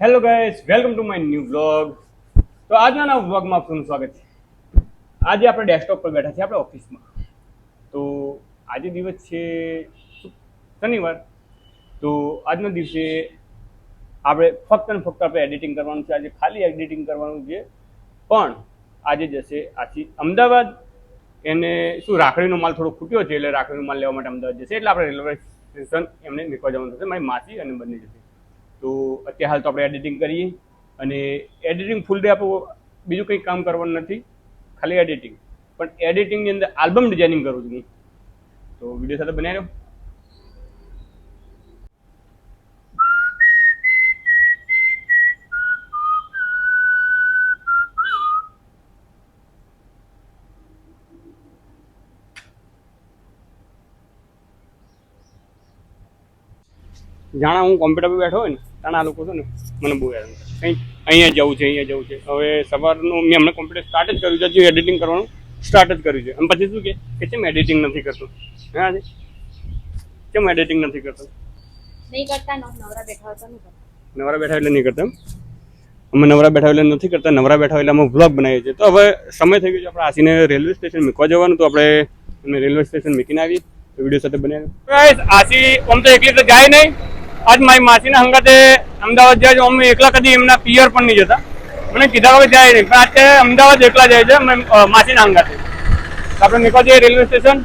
Hello guys, welcome to my new vlog. તો આજના નવા વ્લોગમાં આપનું સ્વાગત છે. આજે આપણે ડેસ્કટોપ પર બેઠા છીએ આપણે ઓફિસમાં. તો આજે દિવસ છે શનિવાર. તો આજના દિવસે આપણે ફક્ત ને ફક્ત આપણે એડિટિંગ કરવાનું છે. આજે ખાલી એડિટિંગ કરવાનું છે. પણ આજે જશે આથી અમદાવાદ. એને શું રાખડીનો માલ થોડો ખૂટ્યો છે, એટલે રાખડીનો માલ લેવા માટે અમદાવાદ જશે. એટલે આપણે રેલવે સ્ટેશન એમને નીકળવા જવાનું થશે. મારી માસી અને બંને જશે. તો અત્યારે હાલ તો આપણે એડિટિંગ કરીએ, અને એડિટિંગ ફૂલ ડે આપણું બીજું કંઈ કામ કરવાનું નથી, ખાલી એડિટિંગ. પણ એડિટિંગની અંદર આલ્બમ ડિઝાઇનિંગ કરું છું હું. તો વિડીયો સાથે બનાવી રહ્યો. જાણા હું કોમ્પ્યુટર પર બેઠો હોય ને તાણા આ લોકો છે ને મને બહુ યાદ અહીંયા જવું છે, અહીંયા જવું છે. હવે સવારનું મેં હમણાં કોમ્પ્યુટર સ્ટાર્ટ જ કર્યું છે, હજુ એડિટિંગ કરવાનું સ્ટાર્ટ જ કર્યું છે. અને પછી શું કે કેમ એડિટિંગ નથી કરતું? હા છે, કેમ એડિટિંગ નથી કરતો? નહીં કરતા, નવરા બેઠા હોય તો નહીં કરતા. નવરા બેઠા એટલે નહીં કરતા. અમે નવરા બેઠા એટલે નથી કરતા, નવરા બેઠા એટલે અમે વ્લોગ બનાવીએ છીએ. તો હવે સમય થઈ ગયો છે આપણે આસીને રેલવે સ્ટેશન મૂકવા જવાનું. તો આપણે રેલવે સ્ટેશન મૂકીને આવીએ. તો વિડીયો સાથે બનાવ્યો. આસી આમ તો એકલી તો જાય નહીં. આજ મારી માસીના હંગાતે અમદાવાદ જાય છે. અમે એકલા કદી એમના પિયર પણ નહીં જતા. મને કીધા વગર જાય નહીં, પણ આજે અમદાવાદ એકલા જાય છે માસીના હંગાતે. આપણે નીકળવા જઈએ રેલવે સ્ટેશન.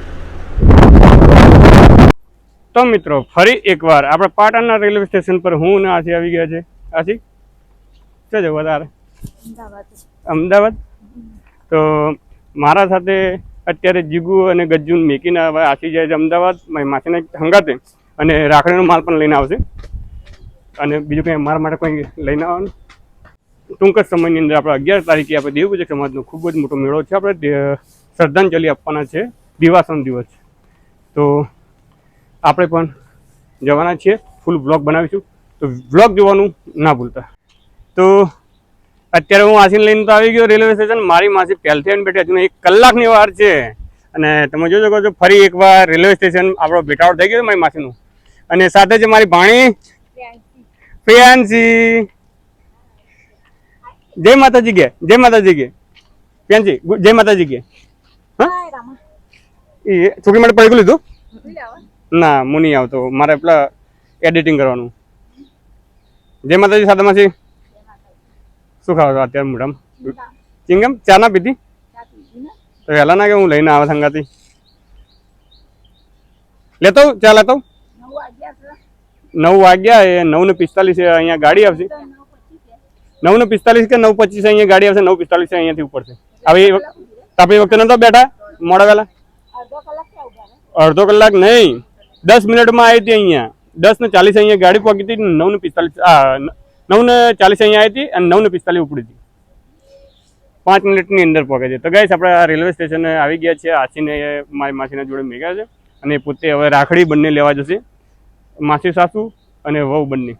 તો મિત્રો ફરી એકવાર આપણે પાટણના રેલવે સ્ટેશન પર હું ને આસી આવી ગયા છે. આસી ક્યાં જવું તારે? અમદાવાદ. તો મારા સાથે અત્યારે જીગુ અને ગજ્જુન મેકીને હવે આસી જાય છે અમદાવાદ મારી માસીના હંગાતે. અને રાખડીનો માલ પણ લઈને આવશે. અને બીજું કંઈ મારા માટે કંઈ લઈને આવવાનું ટૂંક જ સમયની અંદર આપણે 11 તારીખે આપણે દેવપૂજક સમાજનો ખૂબ જ મોટો મેળો છે. આપણે શ્રદ્ધાંજલિ આપવાના છે, દિવાસન દિવસ. તો આપણે પણ જવાના છીએ, ફૂલ વ્લોગ બનાવીશું. તો વ્લોગ જોવાનું ના ભૂલતા. તો અત્યારે હું આસીને લઈને તો આવી ગયો રેલવે સ્ટેશન. મારી માસી પહેલથી આવીને બેઠી, હજુ 1 કલાકની વાર છે. અને તમે જોઈ શકો છો ફરી એકવાર રેલવે સ્ટેશન આપણો ભેટાવડ થઈ ગયો મારી માસીનું. અને સાથે છે મારી ભાણી પ્રિયાંશી. જય માતાજી કે, જય માતાજી કે પ્રિયાંશી, જય માતાજી કે. હા એ છોકરી માટે પડી લીધું? ના હું નહીં આવતો, મારે પેલા એડિટિંગ કરવાનું. જય માતાજી. સાથે માસી શું ખાવ છો અત્યારે મોઢામાં? ચિંગમ ચા ના પીધી? તો વહેલા ના કે હું લઈને આવે સંગાતી લેતો ચા લેતો. 9 વાગ્યા એ 9:45 અહીંયા ગાડી આવશે. 9:45 કે 9:25 અહીંયા ગાડી આવશે. 9:45 અહીંયાથી ઉપડશે. હવે આપણે એ વખતે નતો બેઠા મોડા વહેલા? અડધો કલાક નહીં, 10 મિનિટમાં આવી હતી અહીંયા. 10:40 અહીંયા ગાડી પહોંચી હતી. 9:45 9:40 અહીંયા આવી હતી અને 9:45 ઉપડી હતી. 5 મિનિટની અંદર પહોંચે છે. તો ગાઈસ આપણે આ રેલવે સ્ટેશન આવી ગયા છે. આસીને મારી માસીના જોડે મેળ્યા છે. અને પોતે હવે રાખડી બંને લેવા જશે, માસી સાસુ અને વહુ બંને.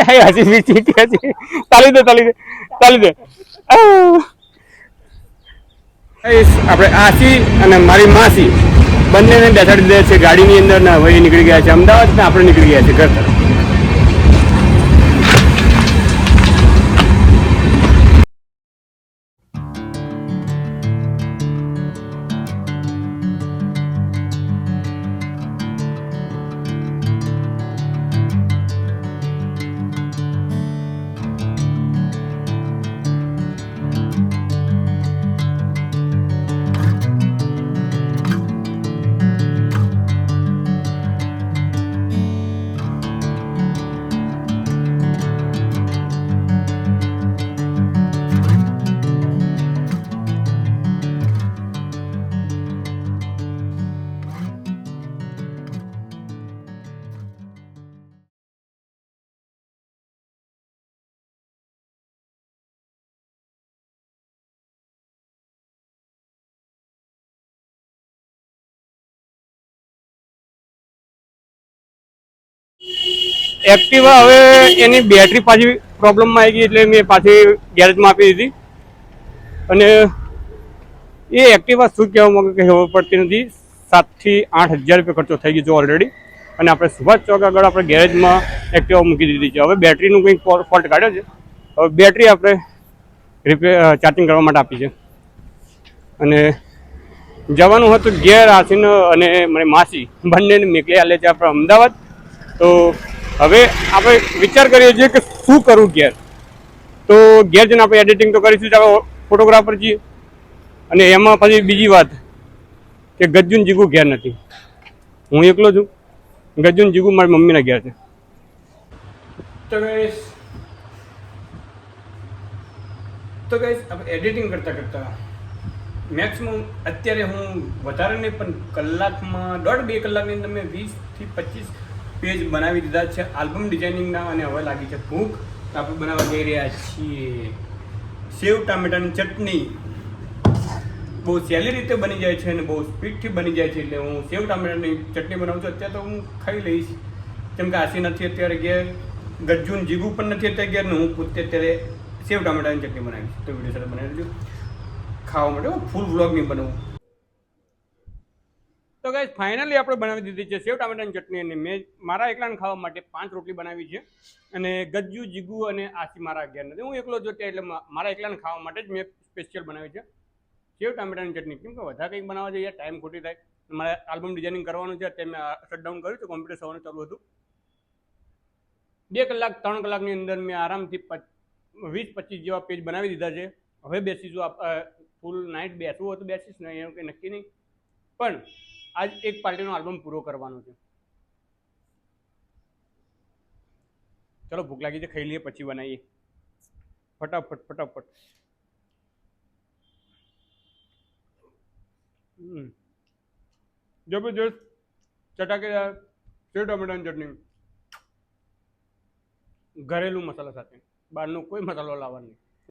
હસી બીજી કે છે તાલી દે તાલી દે તાલી દે. આપણે આસી અને મારી માસી બંનેને બેસાડી દે છે ગાડીની અંદર. ને હવે નીકળી ગયા છે અમદાવાદ ને આપણે નીકળી ગયા છે ઘર તરફ. એક્ટિવા હવે એની બેટરી પાછી પ્રોબ્લેમમાં આવી ગઈ, એટલે મેં પાછી ગેરેજમાં આપી દીધી. અને એ એક્ટિવા શું કહેવા માંગે કે ખબર પડતી નથી. 7 થી 8 હજાર રૂપિયા ખર્ચો થઈ ગયો છે ઓલરેડી. અને આપણે સુભાષ ચોક આગળ આપણે ગેરેજમાં એક્ટિવા મૂકી દીધી છે. હવે બેટરીનું કંઈક ફોલ્ટ કાઢ્યો છે. હવે બેટરી આપણે ચાર્જિંગ કરવા માટે આપી છે. અને જવાનું હતું ઘેર આસીન અને મારી માસી બંનેને મેકલી આલે છે આપણે અમદાવાદ. તો હવે આપણે વિચાર કરીએ છીએ કે શું કરવું ઘેર. તો ઘેર જઈને આપણે એડિટિંગ તો કરીશું જ, આપણે ફોટોગ્રાફર છીએ. અને એમાં પછી બીજી વાત કે ગજ્જુન જીગુ ઘેર નથી, હું એકલો છું. ગજ્જુન જીગુ મારી મમ્મીના ઘેર છે. તો ગાઈસ આપણે એડિટિંગ કરતાં મેક્સિમમ અત્યારે હું વધારે નહીં પણ કલાકમાં 1.5-2 કલાકની અંદર મેં 20 થી 25 પેજ બનાવી દીધા છે આલ્બમ ડિઝાઇનિંગના. અને હવે લાગી છે ભૂખ. આપણે બનાવવા જઈ રહ્યા છીએ સેવ ટામેટાની ચટણી. બહુ સહેલી રીતે બની જાય છે અને બહુ સ્પીડથી બની જાય છે. એટલે હું સેવ ટામેટાની ચટણી બનાવું છું. અત્યારે તો હું ખાઈ લઈશ, કેમ કે આસી નથી અત્યારે ઘેર, ગજ્જુન જીગુ પણ નથી અત્યારે ઘેર, ને હું પોતે અત્યારે સેવ ટામેટાની ચટણી બનાવીશ. તો વિડીયો સાથે બનાવી દેજો ખાવા માટે, ફૂલ વ્લોગ નહીં બનાવું. તો ગાઈસ ફાઇનલી આપણે બનાવી દીધી છે સેવ ટામેટાની ચટણી. અને મેં મારા એકલાને ખાવા માટે 5 રોટલી બનાવી છે. અને ગજ્જુ જીગુ અને આસી મારા ઘેર નથી, હું એકલો જ એટલે મારા એકલાને ખાવા માટે જ મેં સ્પેશિયલ બનાવી છે સેવ ટામેટાની ચટણી. કેમ કે વધારે કંઈક બનાવવા જઈએ ટાઈમ ખોટી થાય. મારે આલ્બમ ડિઝાઇનિંગ કરવાનું છે. તે મેં શટડાઉન કર્યું હતું, કોમ્પ્યુટર સવારનું ચાલુ હતું. 2 કલાક 3 કલાકની અંદર મેં આરામથી 20-25 જેવા પેજ બનાવી દીધા છે. હવે બેસીશું, ફૂલ નાઇટ બેસવું હોય તો બેસીશ નહીં, એવું કંઈ નક્કી નહીં. પણ આજ એક પાર્ટીનો આલ્બમ પૂરો કરવાનો છે. ચલો ભૂખ લાગી છે, ખાઈ લઈએ પછી બનાવીએ ફટાફટ. જબરજસ્ત ચટાકેદાર સેવ ટામેટાની ચટણી, ઘરેલું મસાલા સાથે, બહારનો કોઈ મસાલો લાવવાનો નહીં.